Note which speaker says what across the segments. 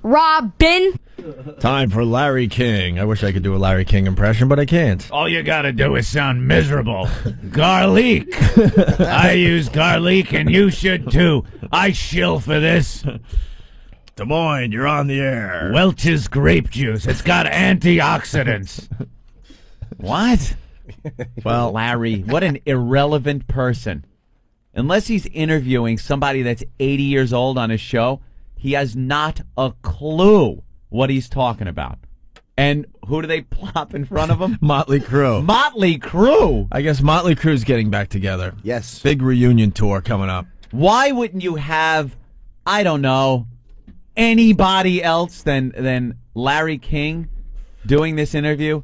Speaker 1: Robin.
Speaker 2: Time for Larry King. I wish I could do a Larry King impression, but I can't.
Speaker 3: All you gotta do is sound miserable. Garlic. I use garlic, and you should too. I shill for this.
Speaker 2: Des Moines, you're on the air.
Speaker 3: Welch's grape juice. It's got antioxidants.
Speaker 4: What?
Speaker 2: Well,
Speaker 4: Larry, what an irrelevant person. Unless he's interviewing somebody that's 80 years old on his show, he has not a clue what he's talking about. And who do they plop in front of him?
Speaker 2: Motley Crue.
Speaker 4: Motley Crue.
Speaker 2: I guess Motley Crue's getting back together.
Speaker 5: Yes.
Speaker 2: Big reunion tour coming up.
Speaker 4: Why wouldn't you have, I don't know, anybody else than Larry King doing this interview,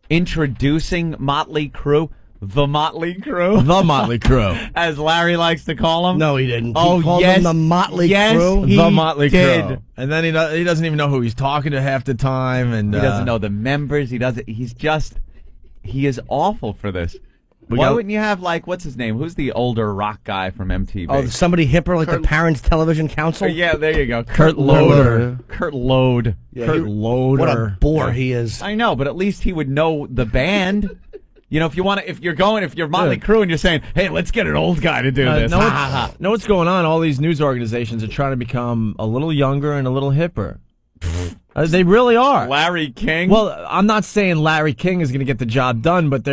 Speaker 4: introducing Motley Crue? The Motley Crue?
Speaker 2: The Motley Crue.
Speaker 4: As Larry likes to call them?
Speaker 5: No, he didn't.
Speaker 4: Oh,
Speaker 5: he called
Speaker 4: yes.
Speaker 5: them the Motley Crue.
Speaker 2: The Motley
Speaker 4: did.
Speaker 2: Crue. And then he doesn't even know who he's talking to half the time. And
Speaker 4: He doesn't know the members. He is awful for this. Why wouldn't you have, like, what's his name? Who's the older rock guy from MTV?
Speaker 5: Oh, somebody hipper like the Parents Television Council?
Speaker 4: Yeah, there you go.
Speaker 2: Kurt Loder.
Speaker 4: Kurt Lode.
Speaker 5: Yeah,
Speaker 2: Kurt Loder.
Speaker 5: What a bore he is.
Speaker 4: I know, but at least he would know the band. You know, if you're Motley Crue and you're saying, hey, let's get an old guy to do this.
Speaker 2: Know what's going on? All these news organizations are trying to become a little younger and a little hipper. They really are.
Speaker 4: Larry King?
Speaker 2: Well, I'm not saying Larry King is going to get the job done, but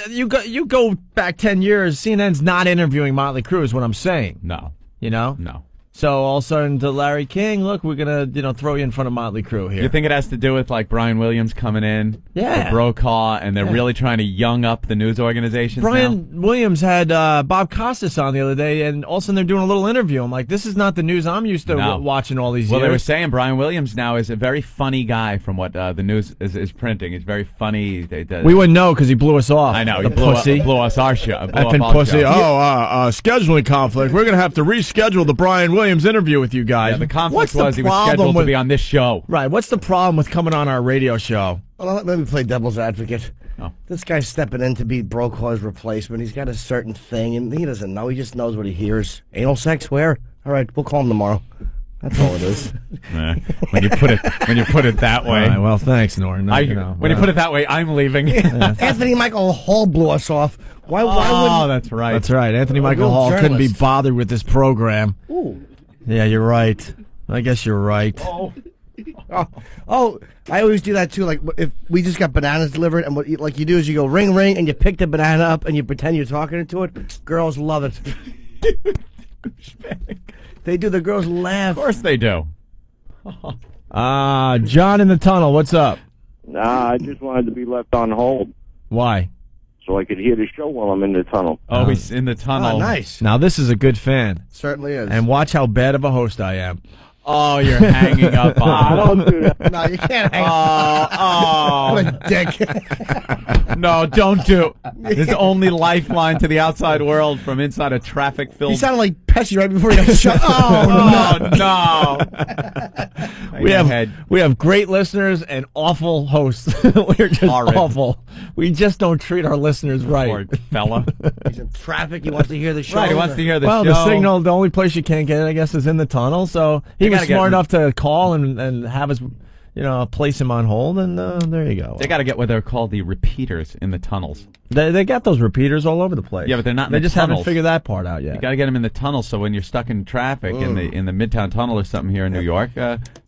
Speaker 2: you go back 10 years, CNN's not interviewing Motley Crue is what I'm saying.
Speaker 4: No.
Speaker 2: You know?
Speaker 4: No.
Speaker 2: So all of a sudden to Larry King, look, we're going to throw you in front of Motley Crue here.
Speaker 4: You think it has to do with, like, Brian Williams coming in?
Speaker 2: Yeah.
Speaker 4: The Brokaw, and they're really trying to young up the news organizations
Speaker 2: Brian Williams had Bob Costas on the other day, and all of a sudden they're doing a little interview. I'm like, this is not the news I'm used to watching all these years.
Speaker 4: Well, they were saying Brian Williams now is a very funny guy from what the news is printing. He's very funny.
Speaker 2: We wouldn't know because he blew us off.
Speaker 4: I know.
Speaker 2: The
Speaker 4: He blew
Speaker 2: pussy.
Speaker 4: us our show.
Speaker 2: Effing pussy. Scheduling conflict. We're going to have to reschedule the Brian Williams interview with you guys.
Speaker 4: Yeah, the conflict
Speaker 2: What's the
Speaker 4: he was
Speaker 2: problem
Speaker 4: scheduled
Speaker 2: with,
Speaker 4: to be on this show.
Speaker 2: Right. What's the problem with coming on our radio show?
Speaker 5: Well, let me play devil's advocate.
Speaker 4: Oh.
Speaker 5: This guy's stepping in to be Brokaw's replacement. He's got a certain thing, and he doesn't know. He just knows what he hears. Anal sex, where? All right, we'll call him tomorrow. That's all it is.
Speaker 4: When you put it that way.
Speaker 2: All right, well, thanks, Norton.
Speaker 4: When you put it that way, I'm leaving.
Speaker 5: Anthony Michael Hall blew us off. Why wouldn't?
Speaker 4: Oh, that's right.
Speaker 2: That's right. Anthony Michael Hall couldn't be bothered with this program.
Speaker 5: Ooh.
Speaker 2: Yeah, you're right. I guess you're right.
Speaker 5: Oh, I always do that too. Like if we just got bananas delivered, and what you do is you go ring ring, and you pick the banana up, and you pretend you're talking to it. Girls love it. They do. The girls laugh.
Speaker 4: Of course they do.
Speaker 2: John in the tunnel. What's up?
Speaker 6: Nah, I just wanted to be left on hold
Speaker 2: Why?
Speaker 6: so I could hear the show while I'm in the tunnel.
Speaker 4: Oh, he's in the tunnel.
Speaker 5: Oh, nice.
Speaker 2: Now this is a good fan,
Speaker 5: Certainly is.
Speaker 2: and watch how bad of a host I am.
Speaker 4: Oh, you're hanging up on.
Speaker 6: Don't do that.
Speaker 5: No, you can't hang up. What a dick.
Speaker 4: No, don't do. His only lifeline to the outside world from inside a traffic-filled.
Speaker 5: You sounded like Pesci right before he got shot.
Speaker 4: Oh no!
Speaker 2: We have great listeners and awful hosts. We're just
Speaker 4: Horrid.
Speaker 2: awful. We just don't treat our listeners right.
Speaker 4: Poor fella.
Speaker 5: He's in traffic. He wants to hear the show.
Speaker 4: Right, he wants to hear the
Speaker 2: Well,
Speaker 4: show.
Speaker 2: the signal, the only place you can't get it, I guess, is in the tunnel. So he was
Speaker 4: gotta get
Speaker 2: smart
Speaker 4: him.
Speaker 2: enough to call and have us, place him on hold, and there you go.
Speaker 4: They got to get what they're called the repeaters in the tunnels.
Speaker 2: They got those repeaters all over the place.
Speaker 4: Yeah, but they're not in
Speaker 2: They
Speaker 4: the
Speaker 2: just
Speaker 4: tunnels.
Speaker 2: haven't figured that part out yet.
Speaker 4: You got to get them in the tunnel, so when you're stuck in traffic in the Midtown Tunnel or something here in New York,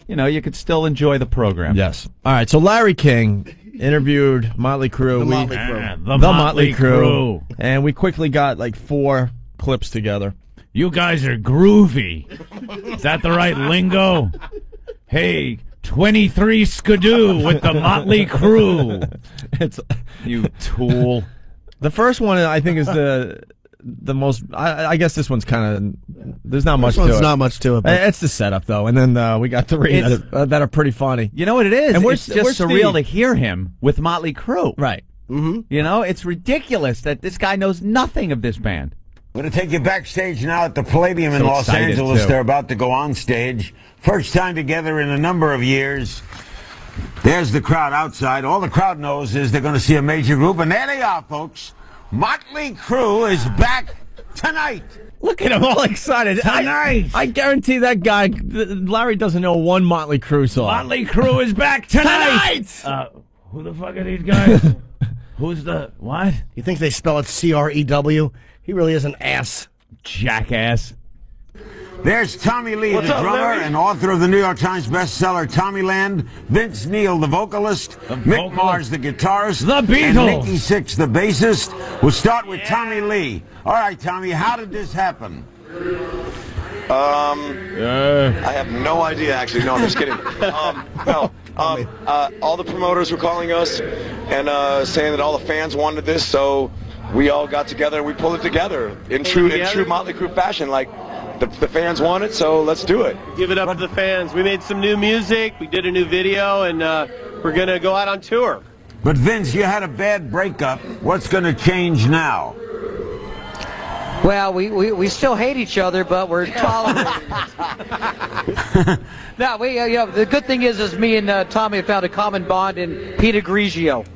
Speaker 4: you could still enjoy the program.
Speaker 2: Yes. All right. So Larry King interviewed Motley Crue.
Speaker 5: The Motley Crue.
Speaker 4: The
Speaker 2: Motley Crue. And we quickly got like 4 clips together.
Speaker 3: You guys are groovy. Is that the right lingo? Hey, 23 skidoo with the Motley Crue.
Speaker 2: It's
Speaker 4: You tool.
Speaker 2: the first one. I think is the most. I guess this one's kind of. There's not much to
Speaker 5: There's
Speaker 2: it.
Speaker 5: not much to it. But
Speaker 2: It's the setup though, and then we got 3 that are pretty funny.
Speaker 4: You know what it is?
Speaker 2: And
Speaker 4: It's just surreal to hear him with Motley Crue.
Speaker 2: Right.
Speaker 4: It's ridiculous that this guy knows nothing of this band.
Speaker 7: We're going to take you backstage now at the Palladium in
Speaker 4: So
Speaker 7: Los
Speaker 4: excited,
Speaker 7: Angeles.
Speaker 4: too.
Speaker 7: They're about to go on stage. First time together in a number of years. There's the crowd outside. All the crowd knows is they're going to see a major group. And there they are, folks. Motley Crue is back Tonight.
Speaker 2: Look at him all excited.
Speaker 3: Tonight.
Speaker 2: I guarantee that guy, Larry, doesn't know one Motley Crue song.
Speaker 3: Motley Crue is back tonight. Who the fuck are these guys? Who's the what?
Speaker 5: You think they spell it C-R-E-W? He really is an ass.
Speaker 3: Jackass.
Speaker 7: There's Tommy Lee, the drummer and author of the New York Times bestseller Tommyland, Vince Neil, the vocalist, Mick Mars, the guitarist,
Speaker 3: The Beatles.
Speaker 7: and Nicky Sixx, the bassist. We'll start with Tommy Lee. All right, Tommy, how did this happen?
Speaker 1: I have no idea, actually. No, I'm just kidding. All the promoters were calling us and saying that all the fans wanted this, so we all got together and we pulled it together in true Motley Crue fashion. Like, the fans want it, so let's do it.
Speaker 8: Give it up to the fans. We made some new music, we did a new video, and we're going to go out on tour.
Speaker 7: But Vince, you had a bad breakup. What's going to change now?
Speaker 9: Well, we still hate each other, but we're tolerating. No, the good thing is me and Tommy have found a common bond in Peter Grigio.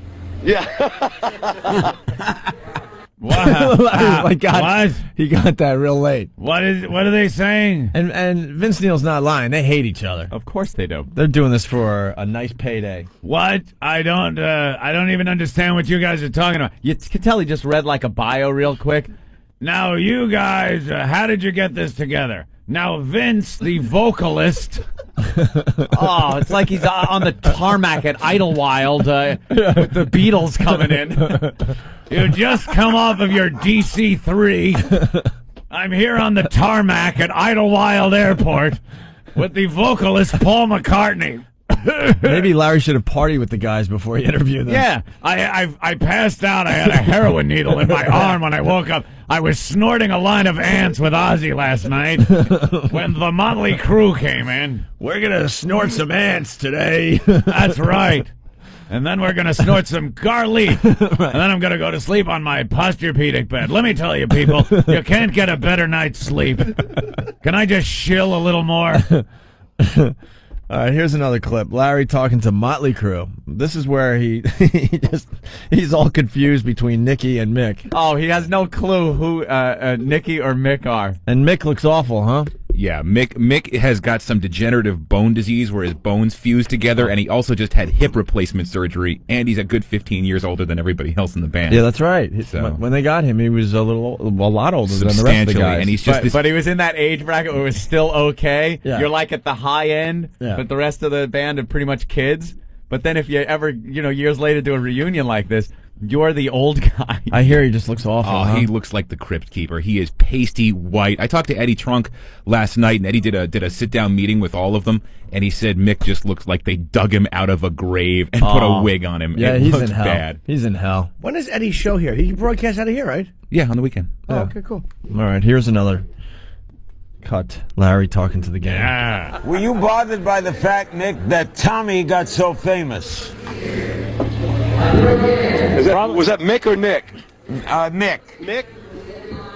Speaker 1: Yeah.
Speaker 3: Wow.
Speaker 2: My God,
Speaker 3: What?
Speaker 2: he got that real late.
Speaker 3: What are they saying?
Speaker 2: And Vince Neil's not lying. They hate each other.
Speaker 4: Of course they do.
Speaker 2: They're doing this for a nice payday.
Speaker 3: What? I don't even understand what you guys are talking about.
Speaker 4: You can tell he just read like a bio real quick.
Speaker 3: Now, you guys, how did you get this together? Now, Vince, the vocalist.
Speaker 4: Oh, it's like he's on the tarmac at Idlewild with the Beatles coming in.
Speaker 3: You just come off of your DC-3. I'm here on the tarmac at Idlewild Airport with the vocalist Paul McCartney.
Speaker 2: Maybe Larry should have partied with the guys before he interviewed them.
Speaker 3: Yeah, I passed out. I had a heroin needle in my arm when I woke up. I was snorting a line of ants with Ozzy last night when the Motley Crue came in.
Speaker 2: We're going to snort some ants today.
Speaker 3: That's right. And then we're going to snort some garlic. And then I'm going to go to sleep on my posturepedic bed. Let me tell you, people, you can't get a better night's sleep. Can I just shill a little more?
Speaker 2: All right, here's another clip. Larry talking to Motley Crue. This is where he's all confused between Nicky and Mick.
Speaker 4: Oh, he has no clue who Nicky or Mick are.
Speaker 2: And Mick looks awful, huh?
Speaker 10: Yeah, Mick has got some degenerative bone disease where his bones fuse together, and he also just had hip replacement surgery, and he's a good 15 years older than everybody else in the band.
Speaker 2: Yeah, that's right.
Speaker 10: So,
Speaker 2: when they got him, he was a lot older than the rest of the
Speaker 10: substantially,
Speaker 2: guys.
Speaker 10: and he's just
Speaker 4: But he was in that age bracket where it was still okay.
Speaker 2: Yeah.
Speaker 4: You're like at the high end,
Speaker 2: Yeah.
Speaker 4: but the rest of the band are pretty much kids. But then if you ever, years later do a reunion like this, you're the old guy.
Speaker 2: I hear he just looks awful.
Speaker 10: Oh,
Speaker 2: huh?
Speaker 10: he looks like the Crypt Keeper. He is pasty white. I talked to Eddie Trunk last night, and Eddie did a sit-down meeting with all of them, and he said Mick just looks like they dug him out of a grave and put a wig on him.
Speaker 2: Yeah,
Speaker 10: it
Speaker 2: he's
Speaker 10: looks
Speaker 2: in hell.
Speaker 10: bad.
Speaker 2: He's in hell.
Speaker 5: When is Eddie's show here? He broadcasts out of here, right?
Speaker 10: Yeah, on the weekend.
Speaker 5: Oh, okay, cool.
Speaker 2: All right, here's another cut. Larry talking to the gang.
Speaker 3: Yeah.
Speaker 7: Were you bothered by the fact, Nick, that Tommy got so famous?
Speaker 1: Was that Mick or Nick?
Speaker 7: Mick.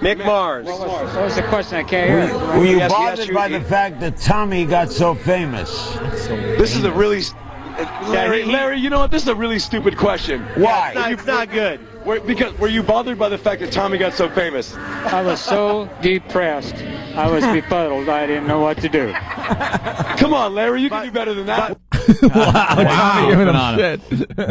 Speaker 8: Mick Mars.
Speaker 9: What was the question? I can't hear.
Speaker 7: Were you
Speaker 1: Yes,
Speaker 7: bothered
Speaker 1: yes,
Speaker 7: by the fact that Tommy got so famous?
Speaker 1: This is a really... Larry, you know what? This is a really stupid question.
Speaker 7: Why?
Speaker 8: It's not good.
Speaker 1: Were you bothered by the fact that Tommy got so famous?
Speaker 9: I was so depressed. I was befuddled. I didn't know what to do.
Speaker 1: Come on, Larry, you can do better than that.
Speaker 2: Tommy giving him
Speaker 4: on
Speaker 2: shit.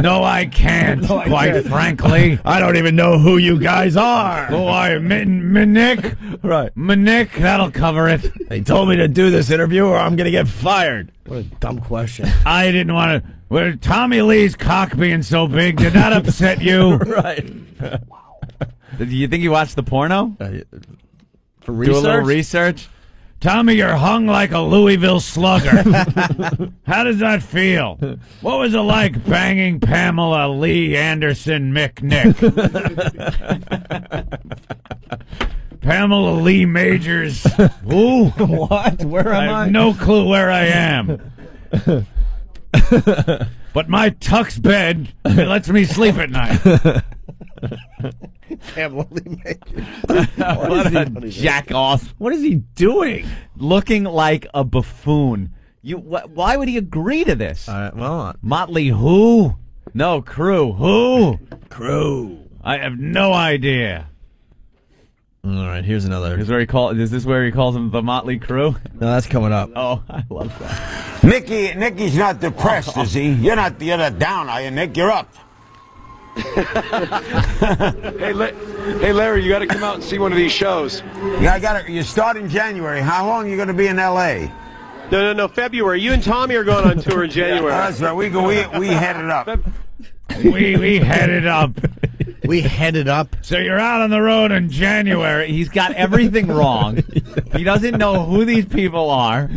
Speaker 3: No, I can't, quite frankly.
Speaker 2: I don't even know who you guys are.
Speaker 3: Who are you? Nick?
Speaker 2: Right.
Speaker 3: Nick, that'll cover it.
Speaker 2: They told me to do this interview or I'm going to get fired.
Speaker 5: What a dumb question.
Speaker 3: I didn't want to... Well, Tommy Lee's cock being so big, did that upset you?
Speaker 2: Right.
Speaker 4: Do you think you watched the porno?
Speaker 2: For
Speaker 4: Do a little research?
Speaker 3: Tommy, you're hung like a Louisville slugger. How does that feel? What was it like banging Pamela Lee Anderson McNick? Pamela Lee Majors. Who?
Speaker 2: What? Where am
Speaker 3: I have no clue where I am. But my tux bed, it lets me sleep at night.
Speaker 4: What a jack off.
Speaker 2: What is he doing?
Speaker 4: Looking like a buffoon. Why would he agree to this?
Speaker 2: Well,
Speaker 3: Motley who?
Speaker 4: No, Crue. Who?
Speaker 2: Crue.
Speaker 3: I have no idea.
Speaker 2: All right, here's another.
Speaker 4: Is this where he calls them the Motley Crue?
Speaker 2: No, that's coming up.
Speaker 4: Oh, I love that.
Speaker 7: Nicky's not depressed, is he? You're not down, are you, Nick? You're up.
Speaker 1: Hey, Larry, you got to come out and see one of these shows.
Speaker 7: Yeah, you start in January. How long are you going to be in L.A.?
Speaker 8: No, February. You and Tommy are going on tour in January.
Speaker 7: That's right. We headed up.
Speaker 3: We headed up.
Speaker 5: We headed up.
Speaker 3: So you're out on the road in January.
Speaker 4: He's got everything wrong. He doesn't know who these people are.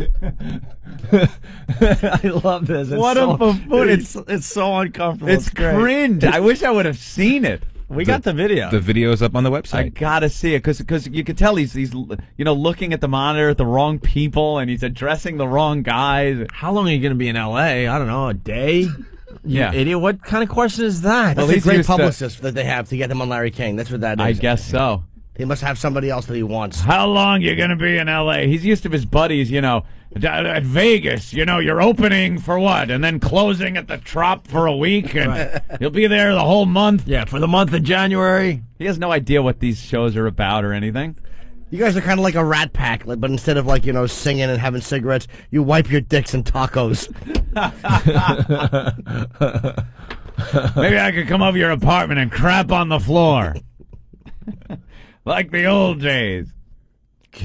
Speaker 2: I love this.
Speaker 4: What a buffoon.
Speaker 2: It's so uncomfortable.
Speaker 4: It's
Speaker 2: great.
Speaker 4: cringe. I wish I would have seen it.
Speaker 2: We got the video.
Speaker 10: The video's up on the website.
Speaker 4: I gotta see it because you can tell he's looking at the monitor at the wrong people and he's addressing the wrong guys.
Speaker 2: How long are you going to be in L.A.? I don't know, a day?
Speaker 4: Yeah.
Speaker 2: You idiot. What kind of question is that?
Speaker 5: That's a great publicist that they have to get him on Larry King. That's what that is.
Speaker 4: I guess so.
Speaker 5: He must have somebody else that he wants.
Speaker 3: How long you going to be in L.A.?
Speaker 4: He's used to his buddies,
Speaker 3: At Vegas, you're opening for what? And then closing at the Trop for a week? And you'll be there the whole month?
Speaker 2: Yeah, for the month of January.
Speaker 4: He has no idea what these shows are about or anything.
Speaker 5: You guys are kind of like a rat pack, but instead of singing and having cigarettes, you wipe your dicks in tacos.
Speaker 3: Maybe I could come over your apartment and crap on the floor. Like the old days.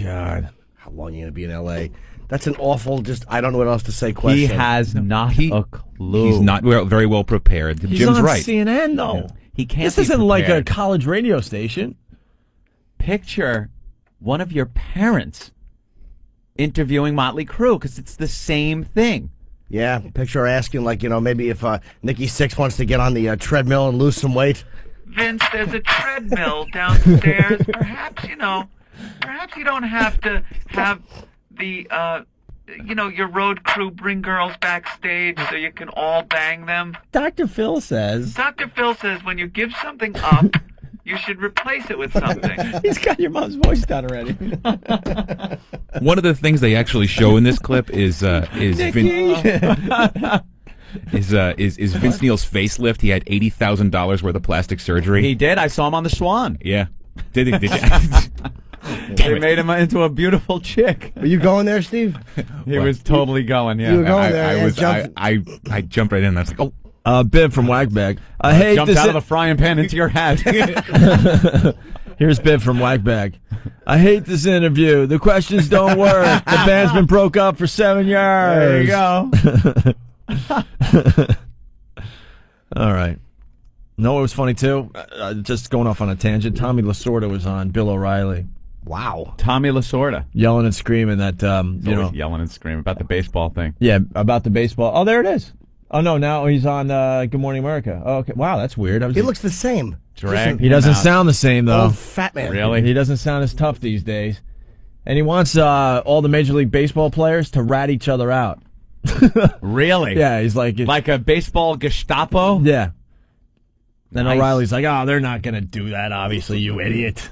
Speaker 5: God. How long are you going to be in L.A.? That's an awful, I don't know what else to say question.
Speaker 4: He has not a clue.
Speaker 10: He's not very well prepared.
Speaker 2: He's
Speaker 10: Jim's
Speaker 2: on
Speaker 10: right.
Speaker 2: CNN, though.
Speaker 4: Yeah. He can't.
Speaker 2: This isn't like a college radio station.
Speaker 4: Picture one of your parents interviewing Motley Crue because it's the same thing.
Speaker 5: Yeah, picture asking, maybe if Nikki Sixx wants to get on the treadmill and lose some weight.
Speaker 11: Vince, there's a treadmill downstairs. Perhaps you don't have to have the, your road crew bring girls backstage so you can all bang them.
Speaker 2: Dr. Phil says
Speaker 11: when you give something up, you should replace it with something.
Speaker 2: He's got your mom's voice down already.
Speaker 10: One of the things they actually show in this clip is Vince Neil's facelift. He had $80,000 worth of plastic surgery.
Speaker 4: He did. I saw him on the Swan.
Speaker 10: Yeah. Did he?
Speaker 4: They made him into a beautiful chick.
Speaker 5: Were you going there, Steve?
Speaker 4: He was totally going. Yeah.
Speaker 5: You were going there.
Speaker 10: I jumped right in. And I was like, oh.
Speaker 2: Bib from Wagbag.
Speaker 4: Jumped out of the frying pan into your hat.
Speaker 2: Here's Bib from Wagbag. I hate this interview. The questions don't work. The band's been broke up for 7 years.
Speaker 4: There you go.
Speaker 2: All right. No, what was funny too? Just going off on a tangent. Tommy Lasorda was on Bill O'Reilly.
Speaker 5: Wow.
Speaker 4: Tommy Lasorda.
Speaker 2: Yelling and screaming that,
Speaker 4: yelling and screaming about the baseball thing.
Speaker 2: Yeah, about the baseball. Oh, there it is. Oh, no, now he's on Good Morning America. Oh, okay. Wow, that's weird.
Speaker 5: He looks the same.
Speaker 2: He doesn't sound the same, though.
Speaker 5: Old fat man.
Speaker 4: Really?
Speaker 2: He doesn't sound as tough these days. And he wants all the Major League Baseball players to rat each other out.
Speaker 4: Really?
Speaker 2: Yeah, he's like
Speaker 4: a baseball Gestapo?
Speaker 2: Yeah. Then
Speaker 4: Nice.
Speaker 2: O'Reilly's like, oh, they're not going to do that, obviously, you idiot.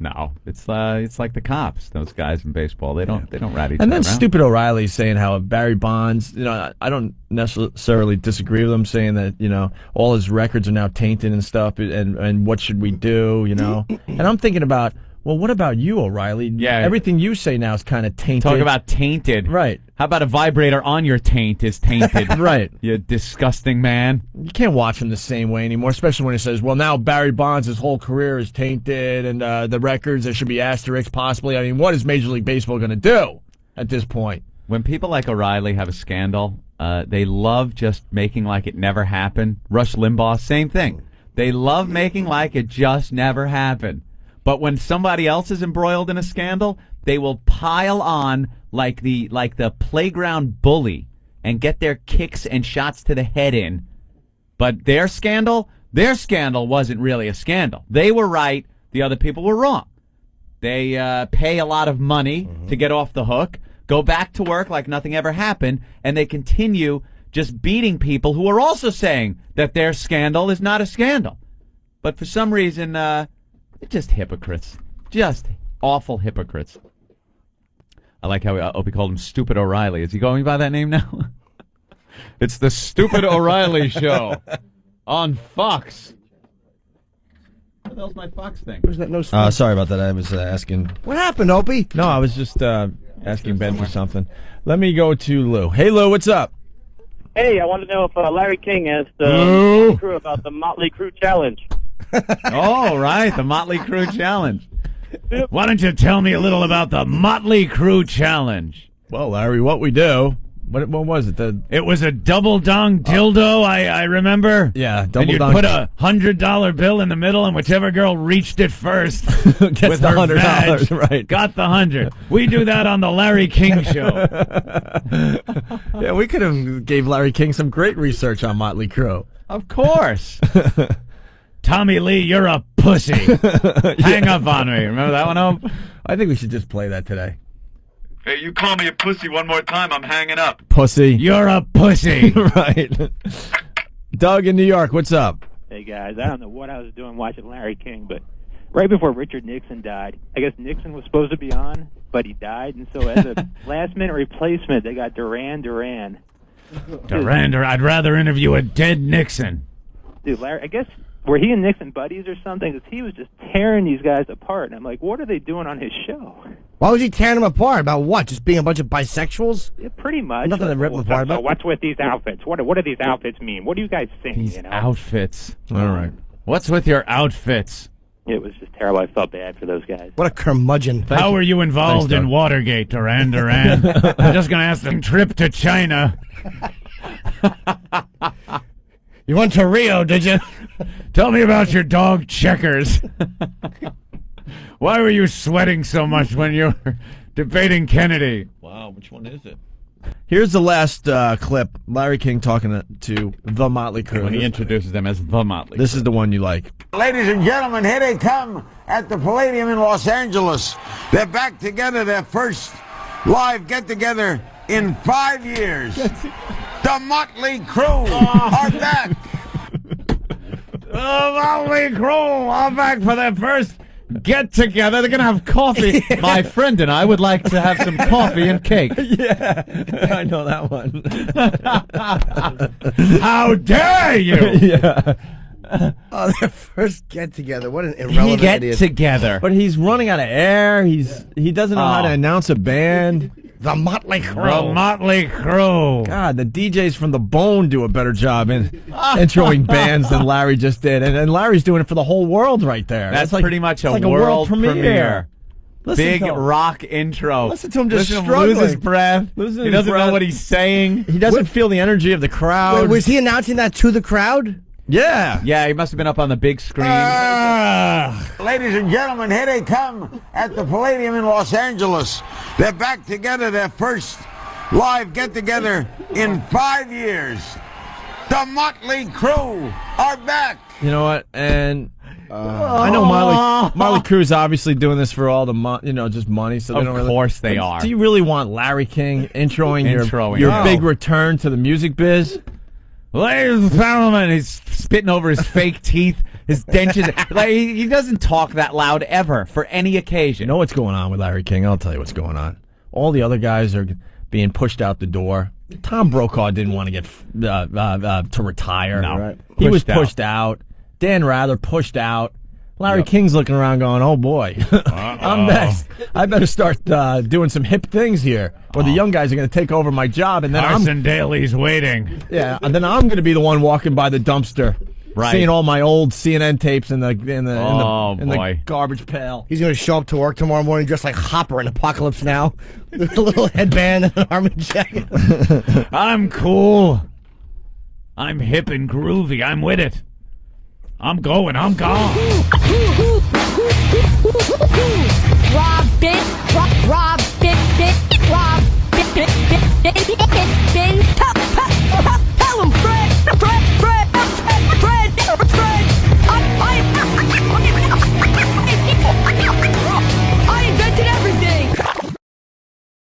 Speaker 4: No, it's like the cops. Those guys in baseball, they don't rat each other out.
Speaker 2: And then stupid O'Reilly's saying how Barry Bonds, I don't necessarily disagree with him saying that, all his records are now tainted and stuff, and what should we do, And I'm thinking about, well, what about you, O'Reilly?
Speaker 4: Yeah.
Speaker 2: Everything you say now is kind of tainted.
Speaker 4: Talk about tainted.
Speaker 2: Right.
Speaker 4: How about a vibrator on your taint is tainted?
Speaker 2: Right.
Speaker 4: You disgusting man.
Speaker 2: You can't watch him the same way anymore, especially when he says, well, now Barry Bonds, his whole career is tainted, and the records, there should be asterisks possibly. I mean, what is Major League Baseball going to do at this point?
Speaker 4: When people like O'Reilly have a scandal, they love just making like it never happened. Rush Limbaugh, same thing. They love making like it just never happened. But when somebody else is embroiled in a scandal, they will pile on like the playground bully and get their kicks and shots to the head in. But their scandal wasn't really a scandal. They were right. The other people were wrong. They pay a lot of money to get off the hook, go back to work like nothing ever happened, and they continue just beating people who are also saying that their scandal is not a scandal. But for some reason, they're just hypocrites. Just awful hypocrites. I like how Opie called him Stupid O'Reilly. Is he going by that name now? It's the Stupid O'Reilly Show on Fox. the hell's my Fox thing?
Speaker 5: Where's that no smoke?
Speaker 2: Sorry about that. I was asking.
Speaker 5: What happened, Opie?
Speaker 2: No, I was just asking Ben for something. Let me go to Lou. Hey, Lou, what's up?
Speaker 12: Hey, I want to know if Larry King asked
Speaker 2: Lou?
Speaker 12: Crue about the Motley Crue challenge.
Speaker 4: Oh, right, the Motley Crue challenge.
Speaker 3: Why don't you tell me a little about the Motley Crue challenge?
Speaker 2: Well, Larry, what we do? What was it?
Speaker 3: It was a double dong dildo. I remember.
Speaker 2: Yeah,
Speaker 3: and
Speaker 2: double
Speaker 3: you'd
Speaker 2: dong.
Speaker 3: put a $100 bill in the middle, and whichever girl reached it first
Speaker 2: Gets
Speaker 3: with
Speaker 2: the
Speaker 3: her
Speaker 2: $100,
Speaker 3: badge,
Speaker 2: right?
Speaker 3: got the 100. We do that on the Larry King Show.
Speaker 2: Yeah, we could have gave Larry King some great research on Motley Crue.
Speaker 4: Of course.
Speaker 3: Tommy Lee, you're a pussy. Hang up on me. Remember that one, Hope?
Speaker 2: I think we should just play that today.
Speaker 11: Hey, you call me a pussy one more time, I'm hanging up.
Speaker 2: Pussy.
Speaker 3: You're a pussy.
Speaker 2: Right. Doug in New York, what's up?
Speaker 13: Hey, guys, I don't know what I was doing watching Larry King, but right before Richard Nixon died, I guess Nixon was supposed to be on, but he died, and so as a last-minute replacement, they got Duran Duran.
Speaker 3: I'd rather interview a dead Nixon.
Speaker 13: Dude, Larry, I guess, were he and Nixon buddies or something? Because he was just tearing these guys apart, and I'm like, what are they doing on his show?
Speaker 5: Why was he tearing them apart? About what? Just being a bunch of bisexuals?
Speaker 13: Yeah, pretty much.
Speaker 5: Nothing to rip them apart about.
Speaker 13: What's with these outfits? What do these outfits mean? What do you guys think?
Speaker 4: These outfits.
Speaker 2: All right.
Speaker 3: What's with your outfits?
Speaker 13: It was just terrible. I felt bad for those guys.
Speaker 5: What a curmudgeon.
Speaker 3: How were you involved in Watergate, Duran Duran? I'm just going to ask the trip to China.
Speaker 5: You went to Rio, did you?
Speaker 3: Tell me about your dog Checkers. Why were you sweating so much when you were debating Kennedy?
Speaker 2: Wow, which one is it? Here's the last clip. Larry King talking to the Motley Crue.
Speaker 4: When he introduces them as the Motley Crue.
Speaker 2: This is the one you like.
Speaker 7: Ladies and gentlemen, here they come at the Palladium in Los Angeles. They're back together, their first live get-together in 5 years. The Motley Crue are back.
Speaker 3: The Motley Crue are back for their first get-together. They're going to have coffee.
Speaker 4: My friend and I would like to have some coffee and cake.
Speaker 2: Yeah, I know that one.
Speaker 3: How dare you?
Speaker 2: Yeah.
Speaker 5: Oh, their first get-together. What an irrelevant idiot.
Speaker 4: Together.
Speaker 2: But he's running out of air. He doesn't know how to announce a band.
Speaker 5: The Motley Crue.
Speaker 3: The Motley Crue.
Speaker 2: God, the DJs from The Bone do a better job in introing bands than Larry just did. And Larry's doing it for the whole world right there.
Speaker 4: That's
Speaker 2: like,
Speaker 4: pretty much a
Speaker 2: like
Speaker 4: world
Speaker 2: premiere.
Speaker 4: Big rock intro.
Speaker 2: Listen to him just
Speaker 4: Listen to him
Speaker 2: struggling.
Speaker 4: lose his breath. He doesn't know what he's saying.
Speaker 2: He doesn't feel the energy of the crowd.
Speaker 5: Wait, was he announcing that to the crowd?
Speaker 2: Yeah.
Speaker 4: Yeah, he must have been up on the big screen.
Speaker 7: Ladies and gentlemen, here they come at the Palladium in Los Angeles. They're back together, their first live get-together in 5 years. The Motley Crue are back.
Speaker 2: You know what? And I know Motley Crue's obviously doing this for all the just money. So they don't
Speaker 4: Of course they are.
Speaker 2: Do you really want Larry King introing your big return to the music biz?
Speaker 4: Ladies and gentlemen, he's spitting over his fake teeth, his dentures. Like he doesn't talk that loud ever for any occasion.
Speaker 2: You know what's going on with Larry King? I'll tell you what's going on. All the other guys are being pushed out the door. Tom Brokaw didn't want to get to retire.
Speaker 4: No, right.
Speaker 2: He was pushed out. Dan Rather pushed out. Larry King's looking around going, oh boy, I'm next. I better start doing some hip things here, or the young guys are going to take over my job, and then
Speaker 3: Carson Daly's waiting.
Speaker 2: Yeah, and then I'm going to be the one walking by the dumpster, seeing all my old CNN tapes in the garbage pail.
Speaker 5: He's going to show up to work tomorrow morning dressed like Hopper in Apocalypse Now, with a little headband and an army jacket.
Speaker 3: I'm cool. I'm hip and groovy. I'm with it. I'm going. I'm gone.